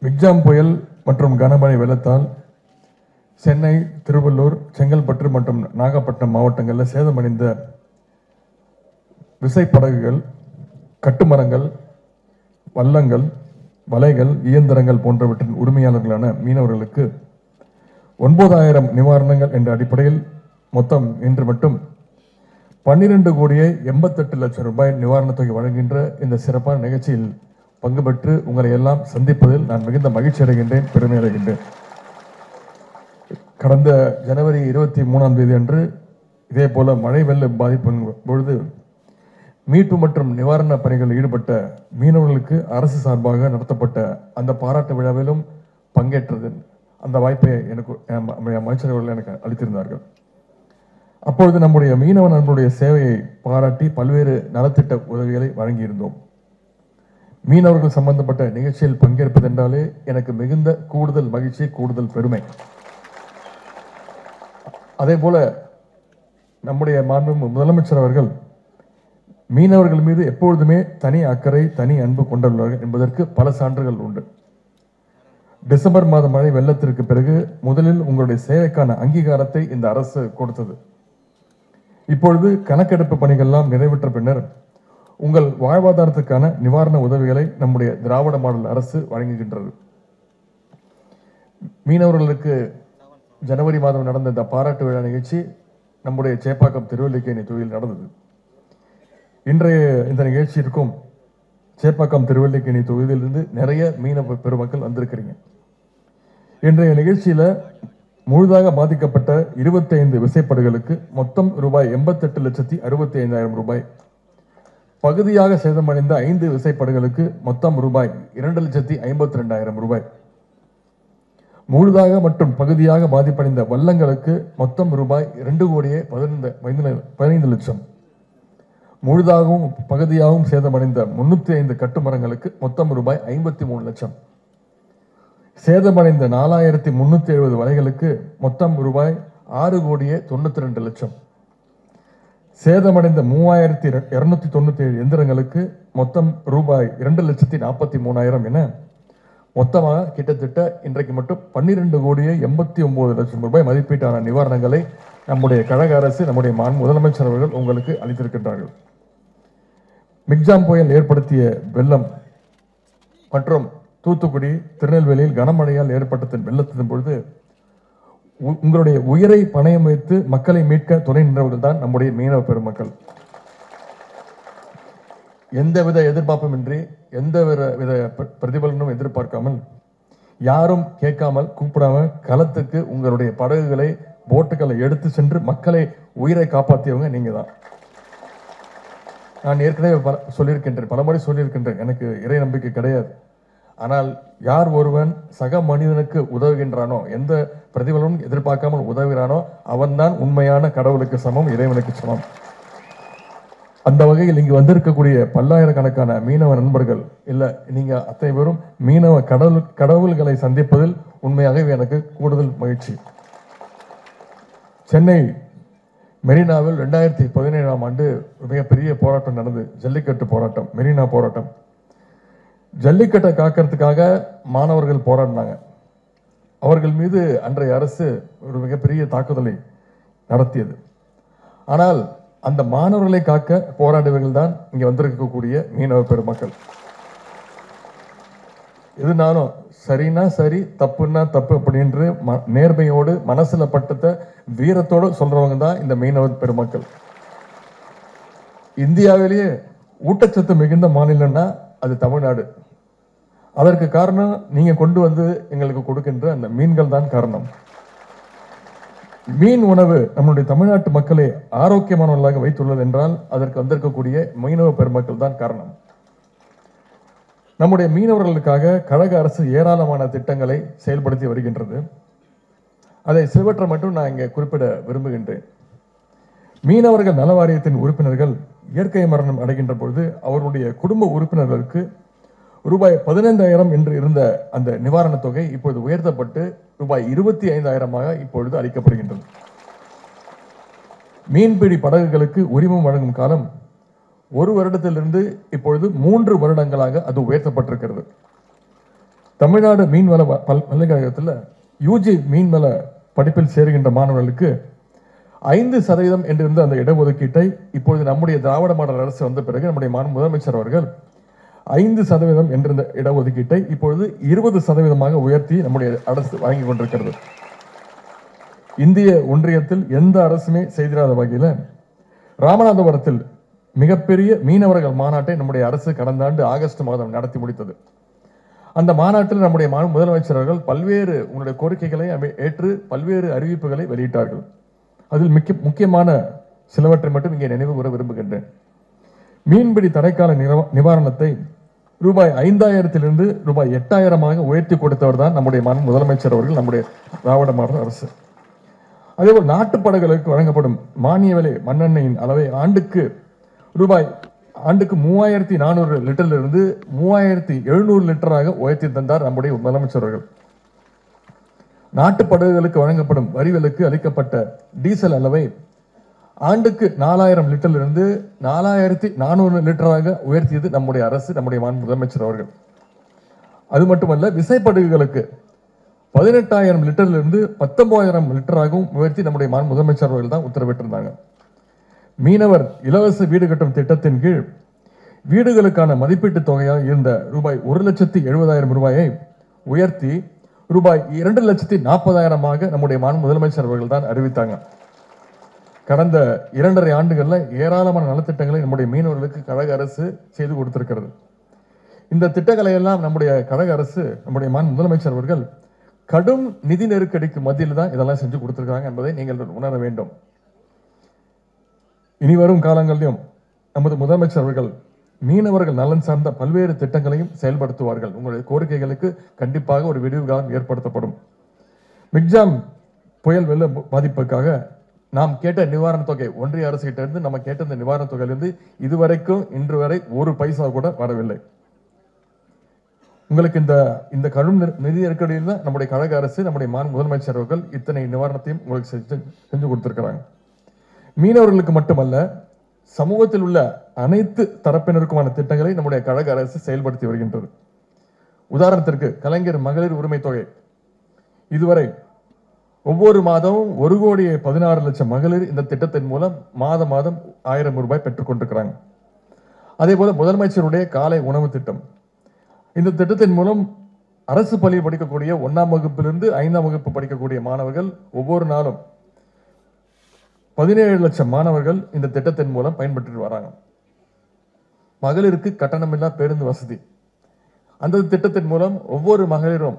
Michaung புயல் மற்றும் கனமழை வெள்ளத்தால் சென்னை, திருவள்ளூர், செங்கல்பட்டு மற்றும் நாகப்பட்டினம் மாவட்டங்களில் சேதமடைந்த விசைப்படகுகள், கட்டுமரங்கள், வள்ளங்கள், வலைகள், இயந்திரங்கள் போன்றவற்றின் உரிமையாளர்களான மீனவர்களுக்கு 9,000 நிவாரணங்கள் என்ற அடிப்படையில் மொத்தம் இன்று மட்டும் 12 கோடியே 88 லட்சம் ரூபாய் நிவாரணத் தொகை வழங்குகின்ற இந்த சிறப்பான நிகழ்ச்சியில் பங்கு பெற்று உங்களை எல்லாம் சந்திப்பதில் நான் மிகுந்த மகிழ்ச்சி அடைகின்றேன், பெருமை அடைகின்றேன். கடந்த ஜனவரி 23ஆம் தேதி அன்று இதே போல மழை வெள்ள பாதிப்பின் பொழுது மீட்பு மற்றும் நிவாரண பணிகளில் ஈடுபட்ட மீனவர்களுக்கு அரசு சார்பாக நடத்தப்பட்ட அந்த பாராட்டு விழாவிலும் பங்கேற்றது அந்த வாய்ப்பை எனக்கு அமைச்சர்கள் எனக்கு அளித்திருந்தார்கள். அப்பொழுது நம்முடைய மீனவ நண்பருடைய சேவையை பாராட்டி பல்வேறு நலத்திட்ட உதவிகளை வழங்கியிருந்தோம். மீனவர்கள் சம்பந்தப்பட்ட நிகழ்ச்சியில் பங்கேற்பது என்றாலே எனக்கு மிகுந்த கூடுதல் மகிழ்ச்சி, கூடுதல் பெருமை. அதே போல நம்முடைய மாண்பு முதலமைச்சர் அவர்கள் மீனவர்கள் மீது எப்பொழுதுமே தனி அக்கறை, தனி அன்பு கொண்டுள்ளார்கள் என்பதற்கு பல சான்றுகள் உண்டு. டிசம்பர் மாத மழை வெள்ளத்திற்கு பிறகு முதலில் உங்களுடைய சேவைக்கான அங்கீகாரத்தை இந்த அரசு கொடுத்தது. இப்பொழுது கணக்கெடுப்பு பணிகள்லாம் நிறைவேற்ற பின்னர் உங்கள் வாழ்வாதாரத்துக்கான நிவாரண உதவிகளை நம்முடைய திராவிட மாடல் அரசு வழங்குகின்றது. மீனவர்களுக்கு ஜனவரி மாதம் நடந்த இந்த பாராட்டு விழா நிகழ்ச்சி நம்முடைய சேப்பாக்கம் திருவல்லிக்கேணி தொகுதியில் நடந்தது. இன்றைய இந்த நிகழ்ச்சியிற்கும் சேப்பாக்கம் திருவல்லிக்கேணி தொகுதியிலிருந்து நிறைய மீனவ பெருமக்கள் வந்திருக்கிறீங்க. இன்றைய நிகழ்ச்சியில முழுதாக பாதிக்கப்பட்ட 25 விசைப்படகுகளுக்கு மொத்தம் ரூபாய் 88,65,000 ரூபாய், பகுதியாக சேதமடைந்த 5 விசைப்படகுகளுக்கு மொத்தம் ரூபாய் 2,52,000 ரூபாய், முழுதாக மற்றும் பகுதியாக பாதிப்படைந்த வள்ளங்களுக்கு மொத்தம் ரூபாய் 2,15 லட்சம், முழுதாகவும் பகுதியாகவும் சேதமடைந்த 305 கட்டுமரங்களுக்கு மொத்தம் ரூபாய் 53 லட்சம், சேதமடைந்த 4,370 வலைகளுக்கு மொத்தம் ரூபாய் 6,92 லட்சம், சேதமடைந்த 3,297 எந்திரங்களுக்கு மொத்தம் ரூபாய் 2,43,000 என மொத்தமாக கிட்டத்தட்ட இன்றைக்கு மட்டும் 12,89 லட்சம் ரூபாய் மதிப்பீட்டான நிவாரணங்களை நம்முடைய கழக அரசு, நம்முடைய முதலமைச்சர் அவர்கள் உங்களுக்கு அளித்திருக்கின்றார்கள். மிக்ஜாம் புயல் ஏற்படுத்திய வெள்ளம் மற்றும் தூத்துக்குடி, திருநெல்வேலியில் கனமழையால் ஏற்பட்ட வெள்ளத்தின் பொழுது உங்களுடைய உயிரை பணயம் வைத்து மக்களை மீட்க துணை நின்றவர்கள் தான் நம்முடைய மீனவ பெருமக்கள். எந்தவித எதிர்பார்ப்பும் இன்றி, எந்த வித பிரதிபலனும் எதிர்பார்க்காமல், யாரும் கேட்காமல் கூப்பிடாம களத்துக்கு உங்களுடைய படகுகளை, போட்டுகளை எடுத்து சென்று மக்களை உயிரை காப்பாற்றியவங்க நீங்க தான். நான் ஏற்கனவே சொல்லியிருக்கின்றேன், பலமுறை சொல்லியிருக்கின்றேன், எனக்கு இறை நம்பிக்கை கிடையாது. ஆனால் யார் ஒருவன் சக மனிதனுக்கு உதவுகின்றானோ, எந்த பிரதிபலனும் எதிர்பார்க்காமல் உதவுகிறானோ அவன்தான் உண்மையான கடவுளுக்கு சமம், இறைவனுக்கு சமம். அந்த வகையில் இங்கு வந்திருக்கக்கூடிய பல்லாயிரக்கணக்கான மீனவ நண்பர்கள் இல்ல, நீங்க அத்தனை பேரும் மீனவ கடவுள்களை சந்திப்பதில் உண்மையாகவே எனக்கு கூடுதல் மகிழ்ச்சி. சென்னை மெரினாவில் 2017ஆம் ஆண்டு மிகப்பெரிய போராட்டம் நடந்தது. ஜல்லிக்கட்டு போராட்டம், மெரினா போராட்டம். ஜல்லிக்கட்டை காக்கிறதுக்காக மாணவர்கள் போராடினாங்க. அவர்கள் மீது அன்றைய அரசு ஒரு மிகப்பெரிய தாக்குதலை நடத்தியது. ஆனால் அந்த மாணவர்களை காக்க போராடியவர்கள் தான் இங்க வந்திருக்கக்கூடிய மீனவ பெருமக்கள். இது நானும் சரினா சரி, தப்புன்னா தப்பு அப்படின்று நேர்மையோடு, மனசுல பட்டத்தை வீரத்தோடு சொல்றவங்க தான் இந்த மீனவ பெருமக்கள். இந்தியாவிலேயே ஊட்டச்சத்து மிகுந்த மாநிலம்னா அது தமிழ்நாடு. அதற்கு காரணம் நீங்க கொண்டு வந்து எங்களுக்கு கொடுக்கின்ற அந்த மீன்கள் தான் காரணம். மீன் உணவு நம்முடைய தமிழ்நாட்டு மக்களை ஆரோக்கியமானவர்களாக வைத்துள்ளது என்றால் அதற்கு வந்திருக்கக்கூடிய மீனவ பெருமக்கள் தான் காரணம். நம்முடைய மீனவர்களுக்காக கழக அரசு ஏராளமான திட்டங்களை செயல்படுத்தி வருகின்றது. அதை சிலவற்றை மட்டும் நான் இங்கே குறிப்பிட விரும்புகின்றேன். மீனவர்கள் நல வாரியத்தின் உறுப்பினர்கள் இயற்கை மரணம் அடைகின்ற பொழுது அவருடைய குடும்ப உறுப்பினர்களுக்கு ரூபாய் 15,000 என்று இருந்த அந்த நிவாரணத் தொகை இப்பொழுது உயர்த்தப்பட்டு ரூபாய் 25,000 இப்பொழுது அளிக்கப்படுகின்றது. மீன்பிடி படகுகளுக்கு உரிமம் வழங்கும் காலம் 1 வருடத்திலிருந்து இப்பொழுது 3 வருடங்களாக அது உயர்த்தப்பட்டிருக்கிறது. தமிழ்நாடு மீன்வள பல்கலைக்கழகத்தில் யூஜி மீன்வள படிப்பில் சேருகின்ற மாணவர்களுக்கு 5% என்றிருந்த அந்த இடஒதுக்கீட்டை இப்பொழுது நம்முடைய திராவிட மாடல் அரசு வந்த பிறகு நம்முடைய முதலமைச்சர் அவர்கள் 5% என்றிருந்த இடஒதுக்கீட்டை இப்பொழுது 20% உயர்த்தி நம்முடைய அரசு வழங்கி கொண்டிருக்கிறது. இந்திய ஒன்றியத்தில் எந்த அரசுமே செய்திராத வகையில் ராமநாதபுரத்தில் மிகப்பெரிய மீனவர்கள் மாநாட்டை நம்முடைய அரசு கடந்த ஆண்டு ஆகஸ்ட் மாதம் நடத்தி முடித்தது. அந்த மாநாட்டில் நம்முடைய முதலமைச்சர்கள் பல்வேறு உங்களுடைய கோரிக்கைகளை ஏற்று பல்வேறு அறிவிப்புகளை வெளியிட்டார்கள். அதில் முக்கியமான சிலவற்றை மட்டும் இங்கே நினைவு கூற விரும்புகின்றேன். மீன்பிடி தடைக்கால நிவாரணத்தை ரூபாய் 5000 ரூபாய் 8000 உயர்த்தி கொடுத்தவர் தான் நம்முடைய முதலமைச்சர் அவர்கள், நம்முடைய திராவிட மாடல் அரசு. அதேபோல் நாட்டுப்படகுகளுக்கு வழங்கப்படும் மானிய விலை மண்ணெண்ணெயின் அளவை ஆண்டுக்கு 3400 லிட்டரிலிருந்து 3700 லிட்டராக உயர்த்தி தந்தார் நம்முடைய முதலமைச்சர் அவர்கள். நாட்டுப்படகுகளுக்கு வழங்கப்படும் வரி விலக்கு அளிக்கப்பட்ட டீசல் அளவை ஆண்டுக்கு 4000 லிட்டரிலிருந்து 4400 லிட்டராக உயர்த்தியது நம்முடைய அரசு, நம்முடைய முதலமைச்சர் அவர்கள். அது மட்டுமல்ல, விசைப்படகுகளுக்கு 18000 லிட்டரிலிருந்து 19000 லிட்டராகவும் உயர்த்தி நம்முடைய முதலமைச்சர் அவர்கள் தான் உத்தரவிட்டிருந்தாங்க. மீனவர் இலவச வீடு கட்டும் திட்டத்தின் கீழ் வீடுகளுக்கான மதிப்பீட்டு தொகையாக இருந்த ரூபாய் 1,70,70,000 ரூபாயை உயர்த்தி ரூபாய் 2,40,000 நம்முடைய முதலமைச்சர் அவர்கள் தான் அறிவித்தாங்க. கடந்த 2.5 ஆண்டுகளில் ஏராளமான நலத்திட்டங்களை நம்முடைய மீனவர்களுக்கு கழக அரசு செய்து கொடுத்திருக்கிறது. இந்த திட்டங்களை எல்லாம் நம்முடைய கழக அரசு, நம்முடைய முதலமைச்சர் அவர்கள் கடும் நிதி நெருக்கடிக்கு மத்தியில் தான் இதெல்லாம் செஞ்சு கொடுத்திருக்காங்க என்பதை நீங்கள் உணர வேண்டும். இனி வரும் காலங்களிலும் நமது முதலமைச்சர் அவர்கள் மீனவர்கள் நலன் சார்ந்த பல்வேறு திட்டங்களையும் செயல்படுத்துவார்கள். உங்களுடைய கோரிக்கைகளுக்கு கண்டிப்பாக ஒரு விடிவு காலம் ஏற்படுத்தப்படும். மிக்ஜாம் புயல் வெள்ள பாதிப்புக்காக நாம் கேட்ட நிவாரண தொகை ஒன்றிய அரசு கிட்ட இருந்து நம்ம கேட்ட இந்த நிவாரண தொகையிலிருந்து இதுவரைக்கும் இன்று வரை ஒரு பைசா கூட வரவில்லை. உங்களுக்கு இந்த கடும் நிதி நெருக்கடியில் தான் நம்முடைய கழக அரசு, நம்முடைய முதலமைச்சர் அவர்கள் இத்தனை நிவாரணத்தையும் உங்களுக்கு செஞ்சு கொடுத்திருக்கிறாங்க. மீனவர்களுக்கு மட்டுமல்ல, சமூகத்தில் உள்ள அனைத்து தரப்பினருக்குமான திட்டங்களை நம்முடைய கழக அரசு செயல்படுத்தி வருகின்றது. உதாரணத்திற்கு கலைஞர் மகளிர் உரிமை தொகை இதுவரை ஒவ்வொரு மாதமும் 1,16,00,000 மகளிர் இந்த திட்டத்தின் மூலம் மாதம் 1000 ரூபாய் பெற்றுக் கொண்டிருக்கிறாங்க. அதே போல முதலமைச்சருடைய காலை உணவு திட்டம், இந்த திட்டத்தின் மூலம் அரசு பள்ளியில் படிக்கக்கூடிய 1ஆம் வகுப்பிலிருந்து 5ஆம் வகுப்பு படிக்கக்கூடிய மாணவர்கள் ஒவ்வொரு நாளும் 17 லட்சம் மாணவர்கள் இந்த திட்டத்தின் மூலம் பயன்பெற்று வராங்க. மகளிருக்கு கட்டணமில்லா பேருந்து வசதி, அந்த திட்டத்தின் மூலம் ஒவ்வொரு மகளிரும்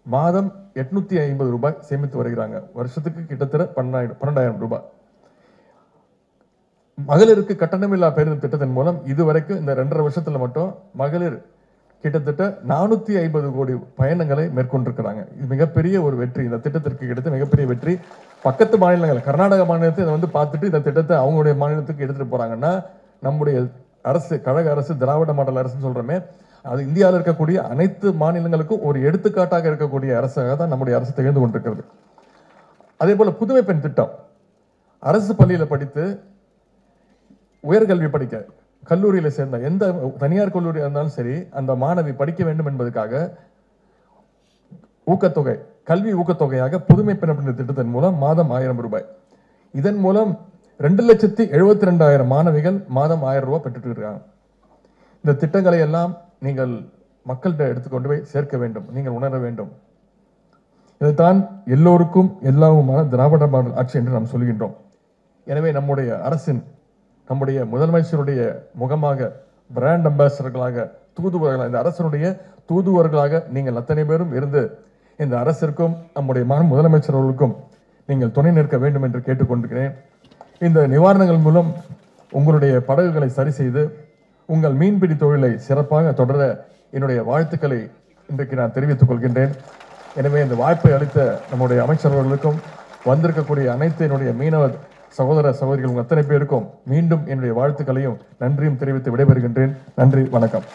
மாதம் 850 ரூபாய் சேமித்து வருகிறாங்க. வருஷத்துக்கு கிட்டத்தட்ட 12,000 ரூபாய். மகளிருக்கு கட்டணமில்லா பேருந்து திட்டத்தின் மூலம் இதுவரைக்கும் இந்த 2.5 வருஷத்துல மட்டும் மகளிர் கிட்டத்தட்ட 450 கோடி பயணங்களை மேற்கொண்டிருக்கிறாங்க. இது மிகப்பெரிய ஒரு வெற்றி. இந்த திட்டத்திற்கு கிடைத்த மிகப்பெரிய வெற்றி. பக்கத்து மாநிலங்கள், கர்நாடக மாநிலத்தை இதை பார்த்துட்டு இந்த திட்டத்தை அவங்களுடைய மாநிலத்துக்கு எடுத்துட்டு போறாங்கன்னா, நம்முடைய அரசு, கழக அரசு, திராவிட மாடல் அரசுன்னு சொல்றோமே, அது இந்தியாவில் இருக்கக்கூடிய அனைத்து மாநிலங்களுக்கும் ஒரு எடுத்துக்காட்டாக இருக்கக்கூடிய அரசாக தான் நம்முடைய அரசு திகழ்ந்து கொண்டிருக்கிறது. அதே போல புதுமை பெண் திட்டம், அரசு பள்ளியில படித்து உயர்கல்வி படிக்க கல்லூரியில் சேர்ந்த எந்த தனியார் கல்லூரி இருந்தாலும் சரி, அந்த மாணவி படிக்க வேண்டும் என்பதற்காக ஊக்கத்தொகை, கல்வி ஊக்கத்தொகையாக புதுமை பெண் அப்படின்ற திட்டத்தின் மூலம் மாதம் 1000 ரூபாய். இதன் மூலம் 2,72,000 மாணவிகள் மாதம் 1000 ரூபாய் பெற்றுட்டு இருக்காங்க. இந்த திட்டங்களை எல்லாம் நீங்கள் மக்கள்கிட்ட எடுத்துக்கொண்டு போய் சேர்க்க வேண்டும், நீங்கள் உணர வேண்டும். இதைத்தான் எல்லோருக்கும் எல்லாவுமான திராவிட மாடல் ஆட்சி என்று நாம் சொல்கின்றோம். எனவே நம்முடைய அரசின், நம்முடைய முதலமைச்சருடைய முகமாக, பிராண்ட் அம்பாசிடர்களாக, தூதுவர்களாக, இந்த அரசனுடைய தூதுவர்களாக நீங்கள் அத்தனை பேரும் இருந்து இந்த அரசிற்கும் நம்முடைய முதலமைச்சர் அவர்களுக்கும் நீங்கள் துணை நிற்க வேண்டும் என்று கேட்டுக்கொண்டிருக்கிறேன். இந்த நிவாரணங்கள் மூலம் உங்களுடைய படகுகளை சரி செய்து உங்கள் மீன்பிடி தொழிலை சிறப்பாக தொடர என்னுடைய வாழ்த்துக்களை இன்றைக்கு நான் தெரிவித்துக் கொள்கின்றேன். எனவே இந்த வாய்ப்பை அளித்த நம்முடைய அமைச்சர் அவர்களுக்கும் வந்திருக்கக்கூடிய அனைத்து என்னுடைய மீனவ சகோதர சகோதரிகள் அத்தனை பேருக்கும் மீண்டும் என்னுடைய வாழ்த்துக்களையும் நன்றியும் தெரிவித்து விடைபெறுகின்றேன். நன்றி, வணக்கம்.